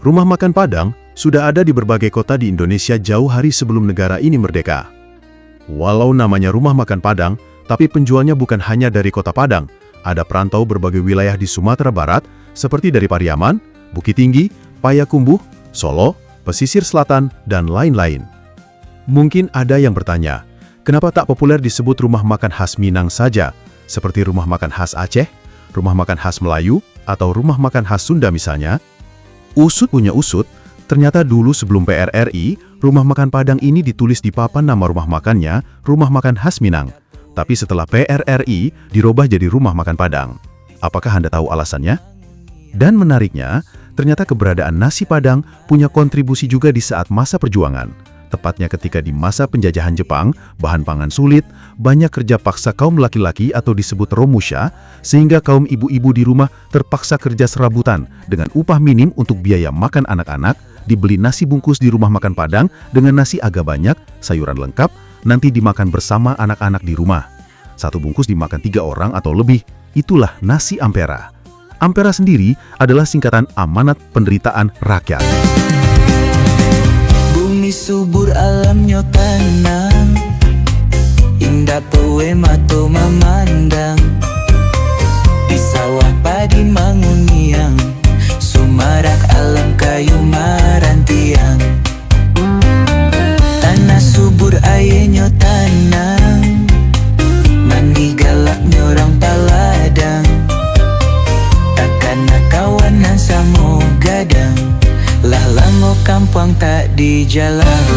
Rumah makan Padang sudah ada di berbagai kota di Indonesia jauh hari sebelum negara ini merdeka. Walau namanya Rumah Makan Padang, tapi penjualnya bukan hanya dari kota Padang. Ada perantau berbagai wilayah di Sumatera Barat, seperti dari Pariaman, Bukit Tinggi, Payakumbuh, Solo, Pesisir Selatan, dan lain-lain. Mungkin ada yang bertanya, kenapa tak populer disebut rumah makan khas Minang saja, seperti rumah makan khas Aceh, rumah makan khas Melayu, atau rumah makan khas Sunda misalnya? Usut punya usut, ternyata dulu sebelum PRRI, rumah makan Padang ini ditulis di papan nama rumah makannya, rumah makan khas Minang. Tapi setelah PRRI, dirubah jadi rumah makan Padang. Apakah Anda tahu alasannya? Dan menariknya, ternyata keberadaan nasi Padang punya kontribusi juga di saat masa perjuangan. Tepatnya ketika di masa penjajahan Jepang, bahan pangan sulit, banyak kerja paksa kaum laki-laki atau disebut romusha, sehingga kaum ibu-ibu di rumah terpaksa kerja serabutan dengan upah minim untuk biaya makan anak-anak, dibeli nasi bungkus di rumah makan Padang dengan nasi agak banyak, sayuran lengkap, nanti dimakan bersama anak-anak di rumah. Satu bungkus dimakan 3 orang atau lebih, itulah nasi Ampera. Ampera sendiri adalah singkatan Amanat Penderitaan Rakyat. Bumi subur alamnya tenang, indah poema to memandang. Di sawah padi manguniang, sumarak alam kayu marantiang. Tanah subur airnya tenang, mandi galaknya orang paladang. Takkan kawanan samo gadang, lah lango kampung tak di jalan.